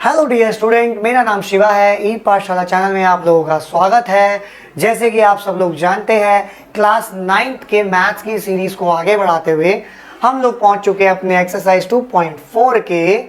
Hello dear student, मेरा नाम शिवा है। ई पाठशाला चैनल में आप लोगों का स्वागत है। जैसे कि आप सब लोग जानते हैं, क्लास 9th के मैथ्स की सीरीज को आगे बढ़ाते हुए हम लोग पहुंच चुके हैं अपने एक्सरसाइज 2.4 के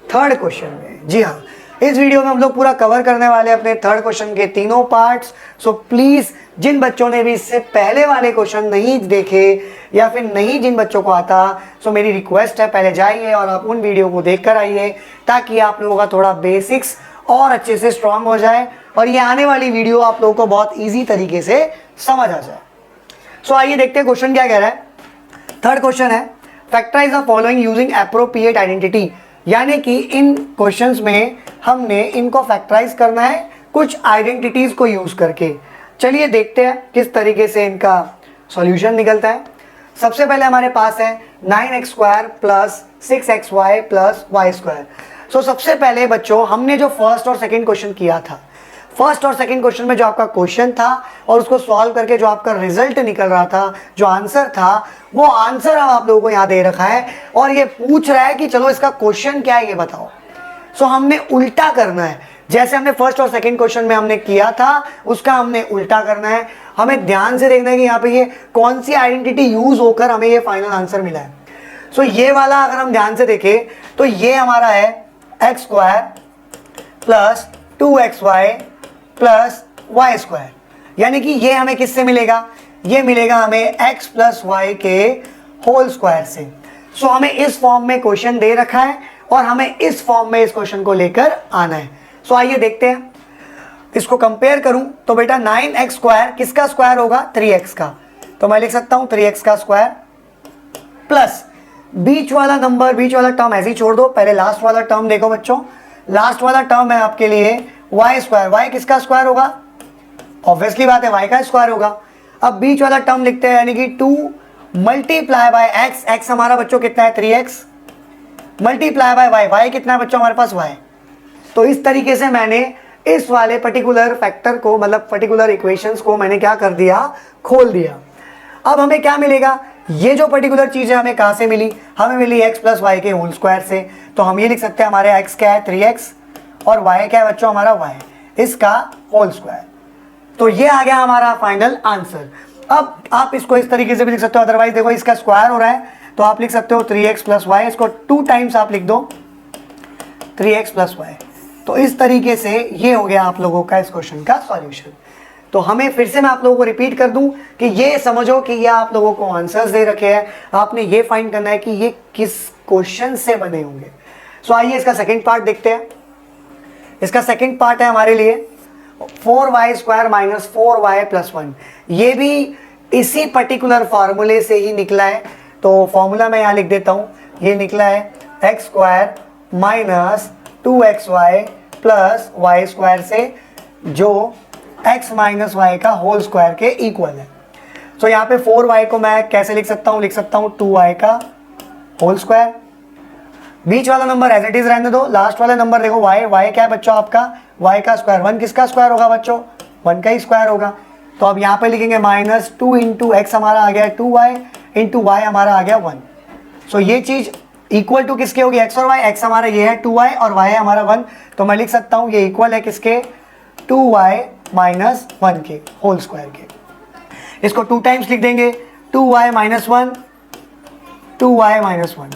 थर्ड क्वेश्चन में। जी हाँ, इस वीडियो में हम लोग पूरा कवर करने वाले हैं अपने थर्ड क्वेश्चन के तीनों पार्ट्स। सो प्लीज़ जिन बच्चों ने भी इससे पहले वाले क्वेश्चन नहीं देखे या फिर नहीं जिन बच्चों को आता, सो मेरी रिक्वेस्ट है पहले जाइए और आप उन वीडियो को देख कर आइए ताकि आप लोगों का थोड़ा बेसिक्स और अच्छे से स्ट्रांग हो जाए और ये आने वाली वीडियो आप लोगों को बहुत ईजी तरीके से समझ आ जाए। सो आइए देखते हैं क्वेश्चन क्या कह रहा है। थर्ड क्वेश्चन है, factorise the following using appropriate identity. यानी कि इन क्वेश्चंस में हमने इनको फैक्टराइज करना है कुछ आइडेंटिटीज को यूज करके। चलिए देखते हैं किस तरीके से इनका सॉल्यूशन निकलता है। सबसे पहले हमारे पास है 9x² plus 6xy plus y²। सो सबसे पहले बच्चों हमने जो फर्स्ट और सेकंड क्वेश्चन किया था, फर्स्ट और सेकंड क्वेश्चन में जो आपका क्वेश्चन था और उसको सॉल्व करके जो आपका रिजल्ट निकल रहा था, जो आंसर था, वो आंसर अब आप लोगों को यहाँ दे रखा है और ये पूछ रहा है कि चलो इसका क्वेश्चन क्या है ये बताओ। सो हमने उल्टा करना है, जैसे हमने फर्स्ट और सेकंड क्वेश्चन में हमने किया था उसका हमने उल्टा करना है। हमें ध्यान से देखना है कि यहाँ पे ये कौन सी आइडेंटिटी यूज होकर हमें ये फाइनल आंसर मिला है। सो ये वाला अगर हम ध्यान से देखें तो ये हमारा है x² plus 2xy plus y²। यानी कि ये हमें किससे मिलेगा? ये मिलेगा हमें x प्लस वाई के होल स्क्वायर से। सो हमें इस फॉर्म में क्वेश्चन दे रखा है और हमें इस फॉर्म में इस क्वेश्चन को लेकर आना है। सो आइए देखते हैं। इसको कंपेयर करूं तो बेटा 9x² किसका स्क्वायर होगा? 3x का। तो मैं लिख सकता हूं 3x का स्क्वायर प्लस बीच वाला नंबर, बीच वाला टर्म ऐसे ही छोड़ दो। पहले लास्ट वाला टर्म देखो बच्चों, लास्ट वाला टर्म है आपके लिए y²। y किसका स्क्वायर होगा? ऑब्वियसली बात है y का स्क्वायर होगा। अब बीच वाला टर्म लिखते हैं यानी कि 2 मल्टीप्लाई बाय x। x हमारा बच्चों कितना है? 3x multiply by y। y कितना है बच्चों हमारे पास? y। तो इस तरीके से मैंने इस वाले पर्टिकुलर फैक्टर को, मतलब पर्टिकुलर इक्वेशंस को मैंने क्या कर दिया? खोल दिया। अब हमें क्या मिलेगा? ये जो पर्टिकुलर चीज है हमें कहां से मिली? हमें मिली x प्लस वाई के होल स्क्वायर से। तो हम ये लिख सकते हैं हमारे x क्या है? 3x और y क्या है बच्चों हमारा? y, इसका होल स्क्वायर। तो ये आ गया हमारा फाइनल आंसर। अब आप इसको इस तरीके से भी लिख सकते हो, अदरवाइज देखो इसका स्क्वायर हो रहा है तो आप लिख सकते हो 3x प्लस वाई। इसको 2 टाइम्स आप लिख दो 3x प्लस वाई। तो इस तरीके से ये हो गया आप लोगों का इस क्वेश्चन का सॉल्यूशन। तो हमें फिर से मैं आप लोगों को रिपीट कर दूं कि ये समझो कि ये आप लोगों को आंसर्स दे रखे हैं, आपने ये फाइंड करना है कि ये किस क्वेश्चन से बने होंगे। सो आइए इसका सेकंड पार्ट देखते हैं। इसका सेकंड पार्ट है हमारे लिए 4y² माइनस 4y प्लस 1। ये भी इसी पर्टिकुलर फॉर्मूले से ही निकला है। तो फॉर्मूला मैं यहाँ लिख देता हूँ। ये निकला है x² minus 2xy plus y² से, जो x माइनस वाई का होल स्क्वायर के इक्वल है। सो यहाँ पे 4y को मैं कैसे लिख सकता हूँ? लिख सकता हूँ 2y का होल स्क्वायर। बीच वाला नंबर एज इट इज रहने दो, लास्ट वाला नंबर देखो y। y क्या है बच्चों आपका? y का स्क्वायर। 1 किसका स्क्वायर होगा बच्चों? 1 का ही स्क्वायर होगा। तो अब यहाँ पे लिखेंगे माइनस 2 इंटू एक्स हमारा आ गया 2y इंटू वाई हमारा आ गया 1। सो ये चीज इक्वल टू किसके होगी? x और y। x हमारा ये है 2y और y है हमारा 1। तो मैं लिख सकता हूँ ये इक्वल है किसके? 2y माइनस 1 के होल स्क्वायर के। इसको 2 टाइम्स लिख देंगे 2y माइनस 1, 2y माइनस 1।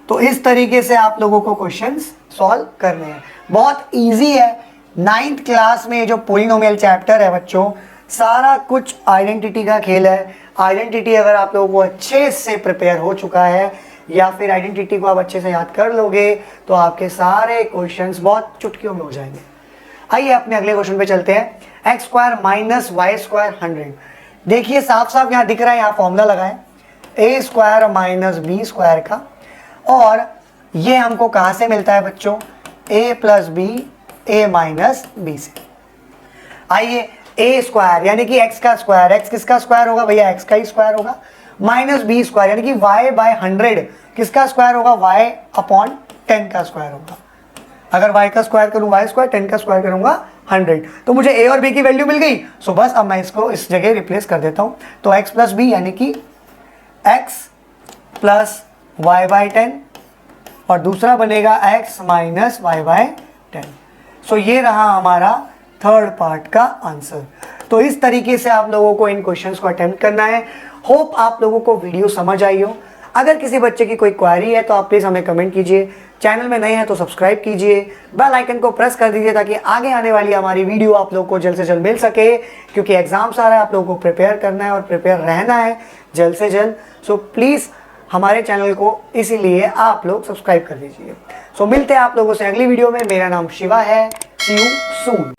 तो इस तरीके से आप लोगों को क्वेश्चंस सॉल्व करने हैं। बहुत इजी है। 9th क्लास में जो पॉलिनोमियल चैप्टर है बच्चों, सारा कुछ आइडेंटिटी का खेल है। आइडेंटिटी अगर आप लोगों को अच्छे से प्रिपेयर हो चुका है या फिर आइडेंटिटी को आप अच्छे से याद कर लोगे तो आपके सारे क्वेश्चंस बहुत चुटकियों में हो जाएंगे। आइए अपने अगले क्वेश्चन पे चलते हैं। x² minus y² 100। देखिए साफ साफ यहाँ दिख रहा है, यहाँ फॉर्मूला लगा है a² माइनस b² का। और ये हमको कहाँ से मिलता है बच्चों? a plus B, a minus B से। आइए a² यानी कि x का स्क्वायर, x किसका स्क्वायर होगा भैया? x का ही स्क्वायर होगा। माइनस b² यानी कि y बाय 100 किसका स्क्वायर होगा? y अपॉन 10 का स्क्वायर होगा। अगर y का स्क्वायर करूँ y², 10 का स्क्वायर करूंगा 100। तो मुझे a और b की वैल्यू मिल गई। सो बस अब मैं इसको इस जगह रिप्लेस कर देता हूँ। तो x प्लस बी यानी कि x प्लस y बाय 10 और दूसरा बनेगा x माइनस y बाय 10। सो ये रहा हमारा थर्ड पार्ट का आंसर। तो इस तरीके से आप लोगों को इन क्वेश्चंस को अटेम्प्ट करना है। होप आप लोगों को वीडियो समझ आई हो। अगर किसी बच्चे की कोई क्वेरी है तो आप प्लीज़ हमें कमेंट कीजिए। चैनल में नए हैं तो सब्सक्राइब कीजिए, बेल आइकन को प्रेस कर दीजिए ताकि आगे आने वाली हमारी वीडियो आप लोगों को जल्द से जल्द मिल सके, क्योंकि एग्जाम्स आ रहा है, आप लोगों को प्रिपेयर करना है और प्रिपेयर रहना है जल्द से जल्द। सो प्लीज़ हमारे चैनल को इसीलिए आप लोग सब्सक्राइब कर दीजिए। सो मिलते हैं आप लोगों से अगली वीडियो में। मेरा नाम शिवा है। सी यू सून।